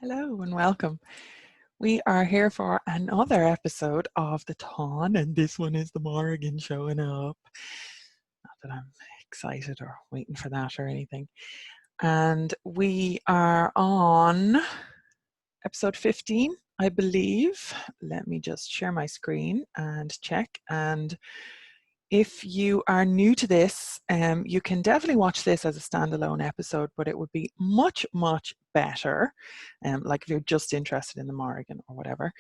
Hello and welcome. We are here for another episode of the Táin, and this one is the Morrigan showing up. Not that I'm excited or waiting for that or anything. And we are on episode 15, I believe. Let me just share my screen and check. And if you are new to this, you can definitely watch this as a standalone episode, but it would be much, much better, like if you're just interested in the Morrigan or whatever,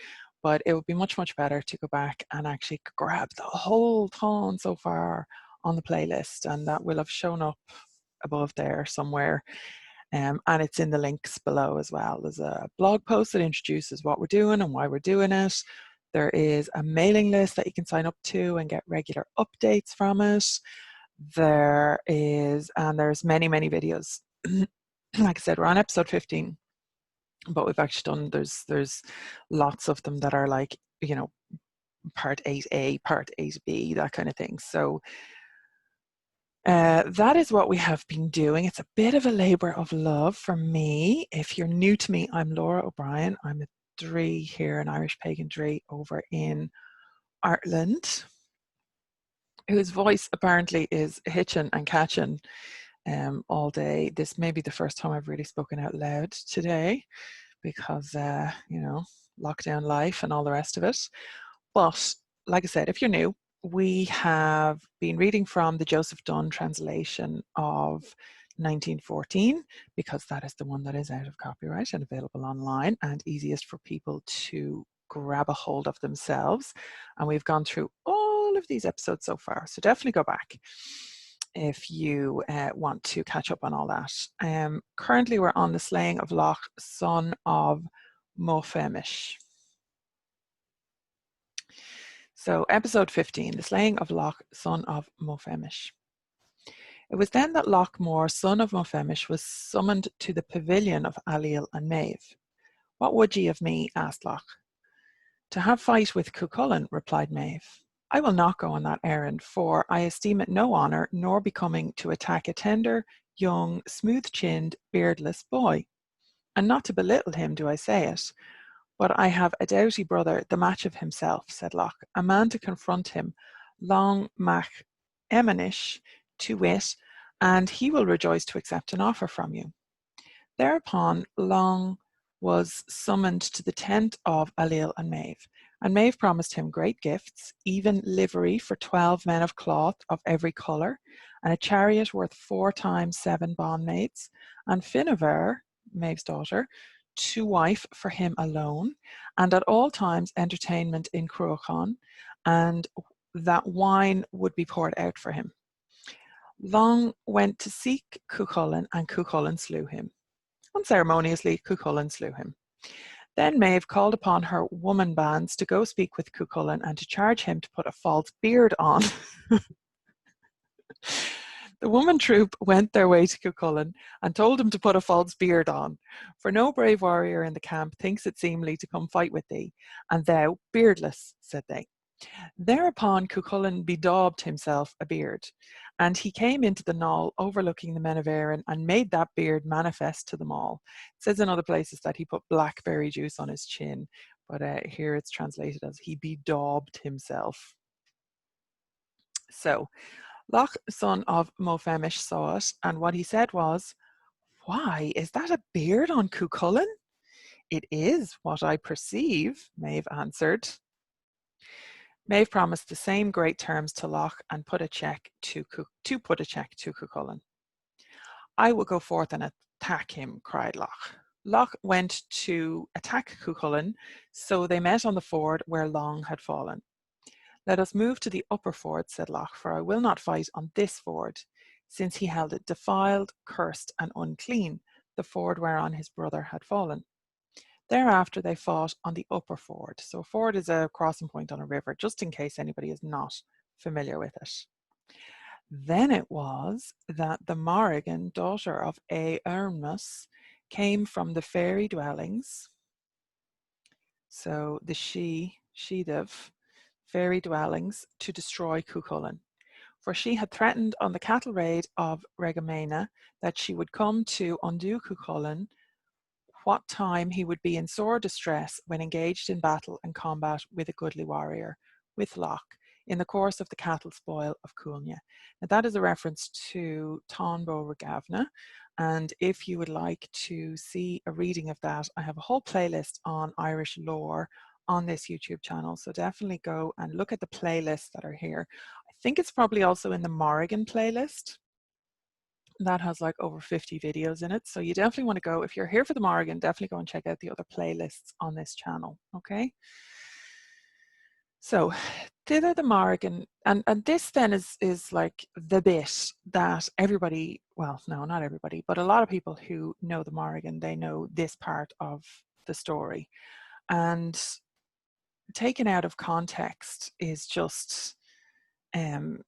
but it would be much, much better to go back and actually grab the whole Táin so far on the playlist, and that will have shown up above there somewhere. And it's in the links below as well. There's a blog post that introduces what we're doing and why we're doing it. There is a mailing list that you can sign up to and get regular updates from it. There's many, many videos. Like I said, we're on episode 15, but we've actually done, there's lots of them that are like, you know, part 8A, part 8B, that kind of thing. So that is what we have been doing. It's a bit of a labor of love for me. If you're new to me, I'm Lora O'Brien. I'm a Draoi here, an Irish pagan Draoi over in Ireland, whose voice apparently is hitching and catching all day. This may be the first time I've really spoken out loud today because, you know, lockdown life and all the rest of it. But like I said, if you're new, we have been reading from the Joseph Dunn translation of 1914, because that is the one that is out of copyright and available online and easiest for people to grab a hold of themselves. And we've gone through all of these episodes so far, so definitely go back if you want to catch up on all that. Currently we're on the slaying of Loch, son of Mofemis. So episode 15, the slaying of Loch, son of Mofemis. It was then that Loch, son of Mofemis, was summoned to the pavilion of Ailill and Maeve. What would ye of me? Asked Loch. To have fight with Cuchulainn, replied Maeve. I will not go on that errand, for I esteem it no honour nor becoming to attack a tender, young, smooth-chinned, beardless boy. And not to belittle him do I say it, but I have a doughty brother, the match of himself, said Loch, a man to confront him, long mach emanish, to wit, and he will rejoice to accept an offer from you. Thereupon Long was summoned to the tent of Ailill and Maeve promised him great gifts, even livery for 12 men of cloth of every colour, and a chariot worth 4 times 7 bondmaids, and Finnevere, Maeve's daughter, to wife for him alone, and at all times entertainment in Cuailnge, and that wine would be poured out for him. Long went to seek Cuchulainn, and Cuchulainn slew him. Unceremoniously, Cuchulainn slew him. Then Maeve called upon her woman bands to go speak with Cuchulainn and to charge him to put a false beard on. The woman troop went their way to Cuchulainn and told him to put a false beard on, for no brave warrior in the camp thinks it seemly to come fight with thee, and thou beardless, said they. Thereupon Cuchulainn bedaubed himself a beard, and he came into the knoll overlooking the men of Éireann and made that beard manifest to them all. It says in other places that he put blackberry juice on his chin, but here it's translated as he bedaubed himself. So Loch, son of Mofemis, saw it, and what he said was, "Why, is that a beard on Cuchulainn?" "It is what I perceive," Maeve answered. Maeve promised the same great terms to Loch and put a check to Cuchulainn. "I will go forth and attack him," cried Loch. Loch went to attack Cuchulainn, so they met on the ford where Long had fallen. "Let us move to the upper ford," said Loch, "for I will not fight on this ford, since he held it defiled, cursed, and unclean, the ford whereon his brother had fallen." Thereafter they fought on the upper ford. So a ford is a crossing point on a river, just in case anybody is not familiar with it. Then it was that the Morrigan, daughter of Éirnemas, came from the fairy dwellings. So the Sheedav, fairy dwellings, to destroy Cuchulainn. For she had threatened on the cattle raid of Regamena that she would come to undo Cuchulainn what time he would be in sore distress when engaged in battle and combat with a goodly warrior, with Loch, in the course of the cattle spoil of Cuailnge. Now that is a reference to Táin Mórrígan, and if you would like to see a reading of that, I have a whole playlist on Irish lore on this YouTube channel, so definitely go and look at the playlists that are here. I think it's probably also in the Morrigan playlist. That has like over 50 videos in it, so you definitely want to go, if you're here for the Morrigan, definitely go and check out the other playlists on this channel, okay? So thither the Morrigan, and this then is like the bit that everybody, well, no, not everybody, but a lot of people who know the Morrigan, they know this part of the story. And taken out of context is just, you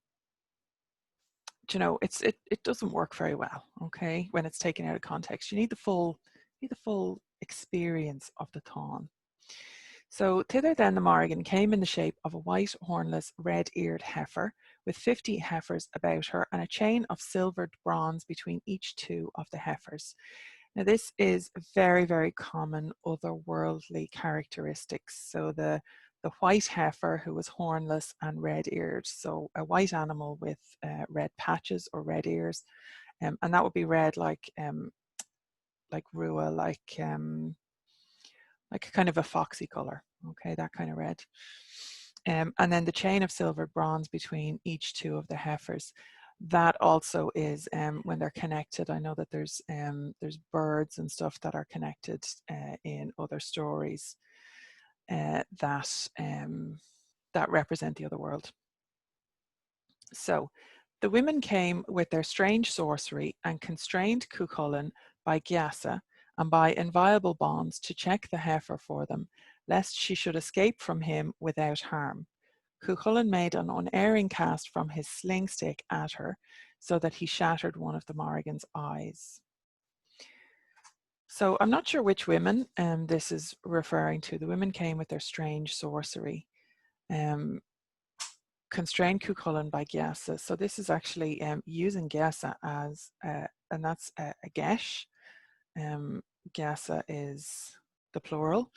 know, it doesn't work very well, okay, when it's taken out of context. You need the full experience of the Táin. So thither then the Morrigan came in the shape of a white, hornless, red-eared heifer, with 50 heifers about her, and a chain of silvered bronze between each two of the heifers. Now this is very, very common otherworldly characteristics. So the white heifer who was hornless and red-eared, so a white animal with red patches or red ears, and that would be red like rua, like kind of a foxy color, okay, that kind of red. And then the chain of silver bronze between each two of the heifers. That also is when they're connected. I know that there's birds and stuff that are connected in other stories that represent the other world. So the women came with their strange sorcery and constrained Cuchulainn by Giasa and by inviolable bonds to check the heifer for them, lest she should escape from him without harm. Cuchulainn made an unerring cast from his sling stick at her, so that he shattered one of the Morrigan's eyes. So I'm not sure which women this is referring to. The women came with their strange sorcery. Constrained Cuchulainn by Giasa. So this is actually using Giasa as, and that's a gesh. Giasa is the plural,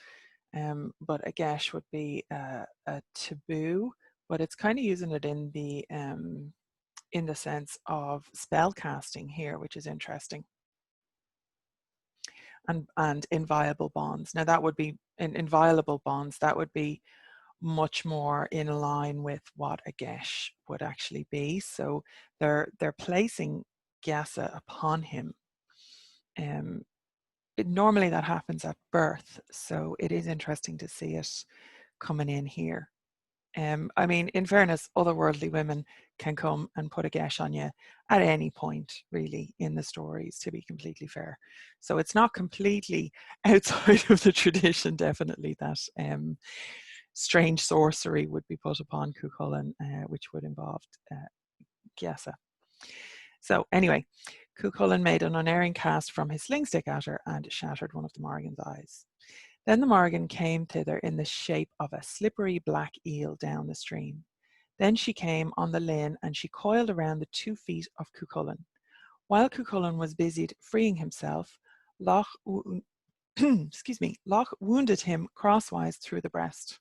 but a gesh would be a taboo, but it's kind of using it in the sense of spell casting here, which is interesting. And inviolable bonds. Now that would be inviolable bonds. That would be much more in line with what a gesh would actually be. So they're placing Giasa upon him. Normally that happens at birth, so it is interesting to see it coming in here. I mean, in fairness, otherworldly women can come and put a gesh on you at any point, really, in the stories, to be completely fair. So it's not completely outside of the tradition, definitely, that strange sorcery would be put upon Cuchulainn, which would involve Giasa. So anyway, Cuchulainn made an unerring cast from his sling stick at her and shattered one of the Morrigan's eyes. Then the Morrigan came thither in the shape of a slippery black eel down the stream. Then she came on the linn, and she coiled around the 2 feet of Cuchulainn. While Cuchulainn was busied freeing himself, Loch wounded him crosswise through the breast.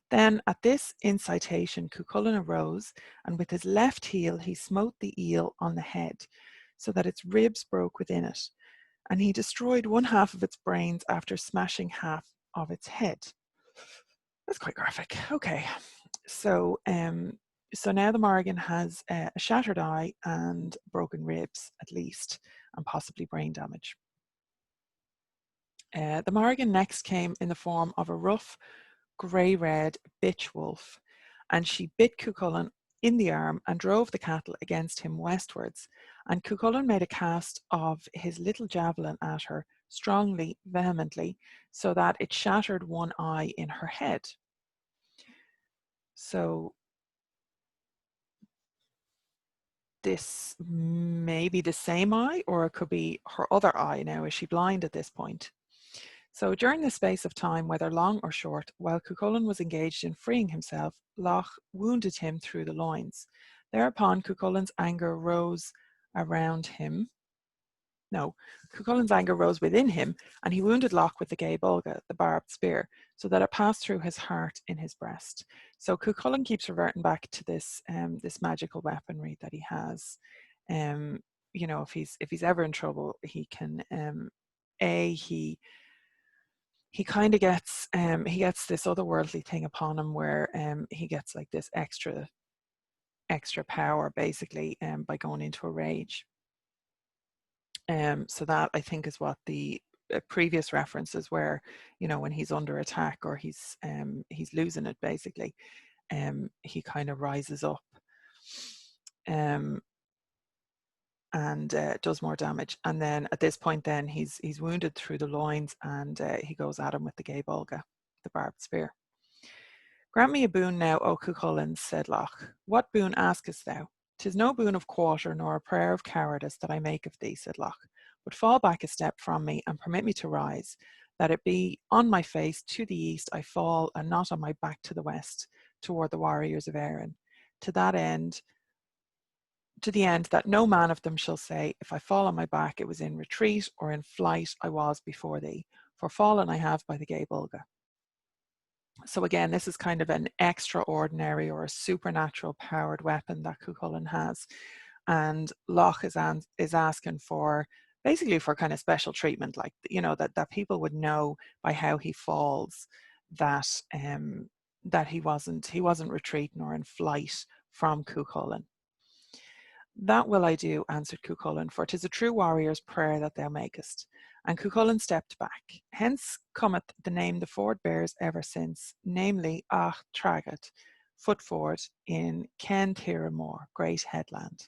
Then at this incitation Cuchulainn arose, and with his left heel he smote the eel on the head, so that its ribs broke within it, and he destroyed 1/2 of its brains after smashing 1/2 of its head. That's quite graphic. Okay, so now the Morrigan has a shattered eye and broken ribs, at least, and possibly brain damage. The Morrigan next came in the form of a rough, grey-red bitch wolf, and she bit Cuchulainn in the arm and drove the cattle against him westwards, and Cuchulainn made a cast of his little javelin at her strongly, vehemently, so that it shattered one eye in her head. So this may be the same eye, or it could be her other eye. Now, is she blind at this point? So during the space of time, whether long or short, while Cuchulainn was engaged in freeing himself, Loch wounded him through the loins. Thereupon Cuchulainn's anger rose around him, No, Cuchulainn's anger rose within him, and he wounded Loch with the gay bulga, the barbed spear, so that it passed through his heart in his breast. So Cuchulainn keeps reverting back to this this magical weaponry that he has. You know, if he's ever in trouble, he can he kind of gets this otherworldly thing upon him where he gets like this extra power basically by going into a rage. So that, I think, is what the previous references where, you know, when he's under attack or he's losing it basically, he kind of rises up and does more damage. And then at this point then he's wounded through the loins, and he goes at him with the gay bulga, the barbed spear. Grant me a boon now, O Cuchulainn, said Loch. What boon askest thou? 'Tis no boon of quarter, nor a prayer of cowardice that I make of thee, said Loch, but fall back a step from me, and permit me to rise, that it be on my face to the east I fall, and not on my back to the west, toward the warriors of Erin, to the end that no man of them shall say, if I fall on my back, it was in retreat, or in flight I was before thee, for fallen I have by the gay bulga. So again, this is kind of an extraordinary or a supernatural powered weapon that Cuchulainn has. And Loch is asking for, basically for kind of special treatment, like, you know, that people would know by how he falls that that he wasn't retreating or in flight from Cuchulainn. That will I do, answered Cuchulainn, for 'tis a true warrior's prayer that thou makest. And Cuchulainn stepped back. Hence cometh the name the ford bears ever since, namely Ach Tragat, footford in Ken Tiramore, great headland.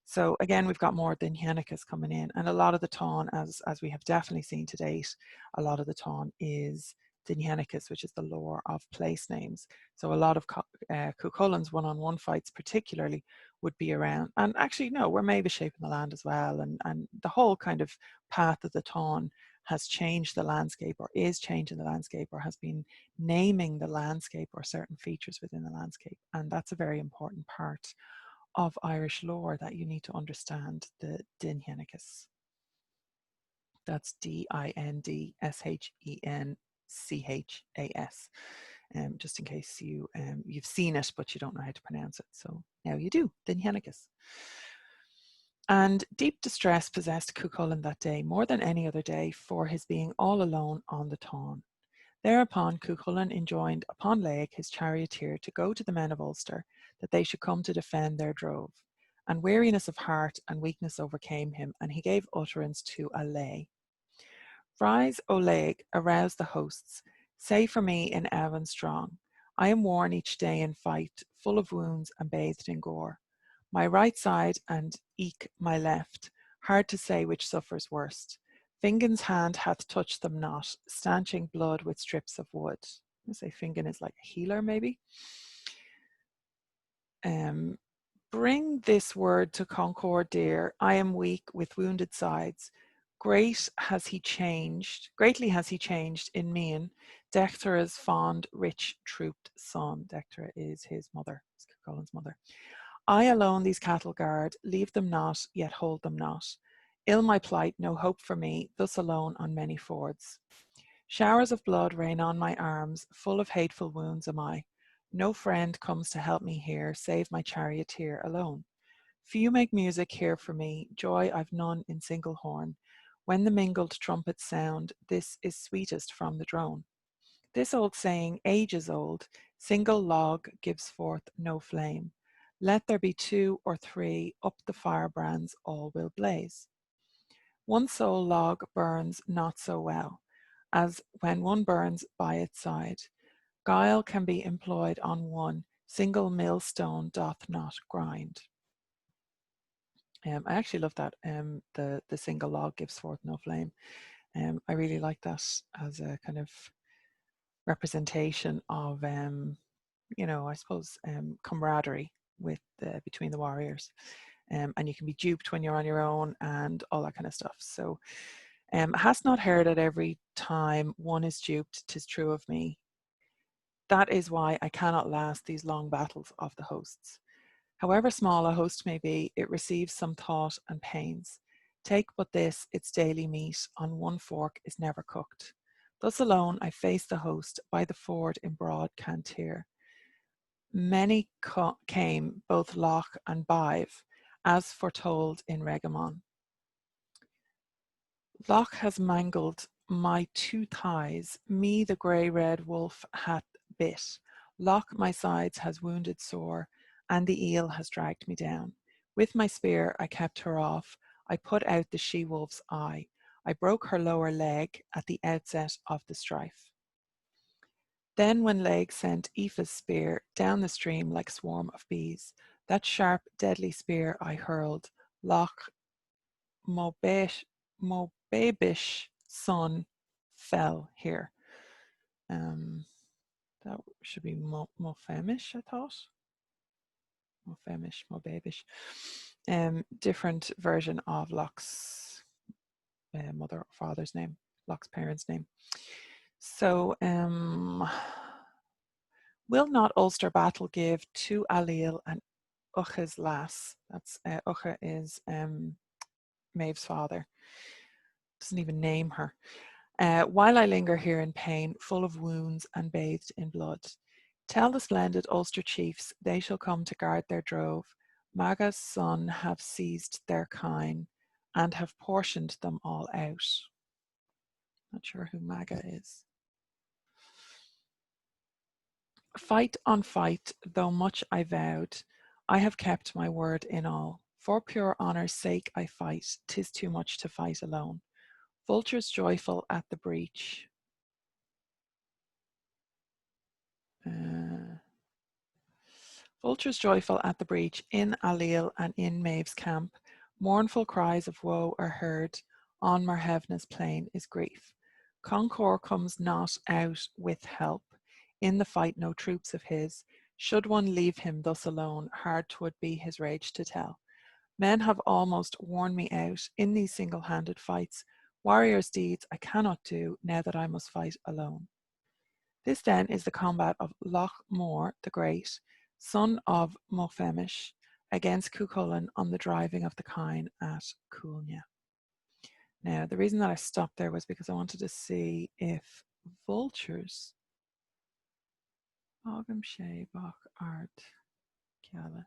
So again, we've got more Dinhenicus coming in, and a lot of the Táin, as we have definitely seen to date, a lot of the Táin is Dinhenicus, which is the lore of place names. So a lot of Cuchulainn's one-on-one fights particularly would be around, and actually no, we're maybe shaping the land as well, and the whole kind of path of the Táin has changed the landscape, or is changing the landscape, or has been naming the landscape or certain features within the landscape, and that's a very important part of Irish lore that you need to understand, the Dinhenicus. That's Dindshechas, just in case you've seen it but you don't know how to pronounce it. So now you do, Dinhenicus. And deep distress possessed Cuchulainn that day more than any other day for his being all alone on the Táin. Thereupon Cuchulainn enjoined upon Loch his charioteer to go to the men of Ulster, that they should come to defend their drove. And weariness of heart and weakness overcame him, and he gave utterance to a lay. Rise, O Loch, arouse the hosts. Say for me in Evan strong, I am worn each day in fight, full of wounds and bathed in gore. My right side and eke my left, hard to say which suffers worst. Fingon's hand hath touched them not, stanching blood with strips of wood. I say Fingon is like a healer, maybe. Bring this word to Concord dear, I am weak with wounded sides. Greatly has he changed in Mean, Dectera's fond, rich, trooped son. Dectera is his mother, it's Cuchulainn's mother. I alone these cattle guard, leave them not, yet hold them not. Ill my plight, no hope for me, thus alone on many fords. Showers of blood rain on my arms, full of hateful wounds am I. No friend comes to help me here, save my charioteer alone. Few make music here for me, joy I've none in single horn. When the mingled trumpets sound, this is sweetest from the drone. This old saying, ages old, single log gives forth no flame. Let there be 2 or 3, up the firebrands all will blaze. One sole log burns not so well, as when one burns by its side. Guile can be employed on one, single millstone doth not grind. I actually love that, the single log gives forth no flame. I really like that as a kind of representation of, you know, I suppose, camaraderie with between the warriors. And you can be duped when you're on your own and all that kind of stuff. So, hast not heard at every time one is duped, 'tis true of me. That is why I cannot last these long battles of the hosts. However small a host may be, it receives some thought and pains. Take but this, its daily meat, on one fork is never cooked. Thus alone I faced the host by the ford in broad Cantir. Many came, both Loch and Bive, as foretold in Regamon. Loch has mangled my two thighs, me the grey-red wolf hath bit. Loch my sides has wounded sore, and the eel has dragged me down. With my spear I kept her off, I put out the she-wolf's eye. I broke her lower leg at the outset of the strife. Then when Leg sent Aoife's spear down the stream like swarm of bees, that sharp, deadly spear I hurled, Loch Mobebish son fell here. That should be Mofemis, I thought. Mofemis, Mobebish. Different version of Loch's mother or father's name, Loch's parents' name. So, will not Ulster battle give to Ailill and Ucha's lass? That's Ucha is Maeve's father. Doesn't even name her. While I linger here in pain, full of wounds and bathed in blood, tell the splendid Ulster chiefs they shall come to guard their drove. Maga's son have seized their kine and have portioned them all out. Not sure who Maga is. Fight on fight, though much I vowed, I have kept my word in all. For pure honour's sake I fight, 'tis too much to fight alone. Vultures joyful at the breach. Vultures joyful at the breach, in Ailill and in Maeve's camp, mournful cries of woe are heard, on Marhevna's plain is grief. Concord comes not out with help, in the fight no troops of his, should one leave him thus alone, hard 'twould be his rage to tell. Men have almost worn me out in these single-handed fights, warriors' deeds I cannot do, now that I must fight alone. This then is the combat of Loch Mór the Great, son of Mofemis, against Cuailnge on the driving of the kine at Cuailnge. Now, the reason that I stopped there was because I wanted to see if vultures, Bogam Shea, Bach, Art, Kiala,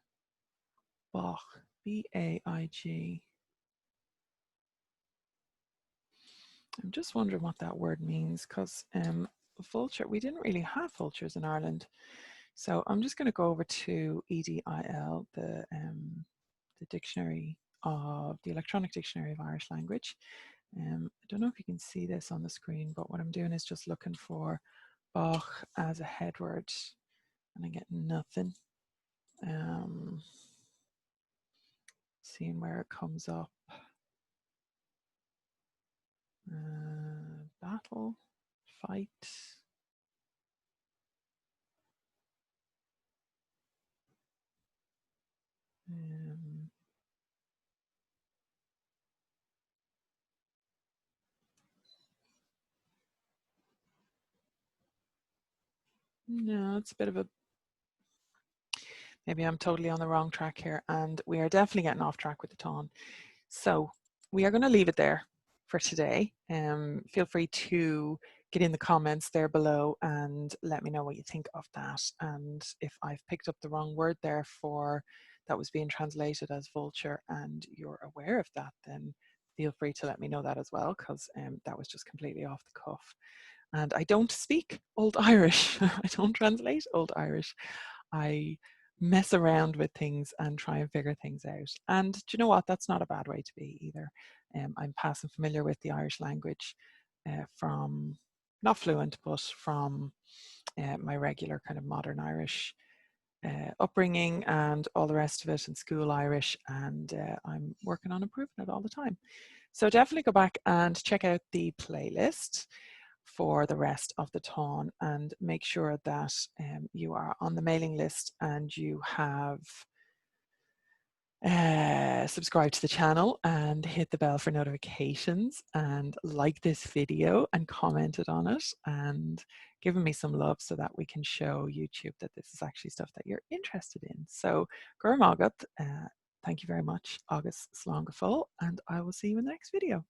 Bach, B-A-I-G. I'm just wondering what that word means, because vulture, we didn't really have vultures in Ireland. So I'm just going to go over to EDIL, the dictionary of the electronic dictionary of Irish language. I don't know if you can see this on the screen, but what I'm doing is just looking for Bach as a head word, and I get nothing. Seeing where it comes up. Battle, fight. No, it's a bit of a, maybe I'm totally on the wrong track here, and we are definitely getting off track with the Táin. So we are going to leave it there for today. Feel free to get in the comments there below and let me know what you think of that. And if I've picked up the wrong word there for that was being translated as vulture and you're aware of that, then feel free to let me know that as well, because that was just completely off the cuff. And I don't speak Old Irish. I don't translate Old Irish. I mess around with things and try and figure things out. And do you know what? That's not a bad way to be either. I'm passing familiar with the Irish language from, not fluent, but from my regular kind of modern Irish upbringing and all the rest of it, and school Irish, and I'm working on improving it all the time. So definitely go back and check out the playlist for the rest of the Táin, and make sure that you are on the mailing list and you have subscribed to the channel and hit the bell for notifications and like this video and commented on it and given me some love so that we can show YouTube that this is actually stuff that you're interested in. So, Gurmagat, thank you very much. Agus slán go fóill, and I will see you in the next video.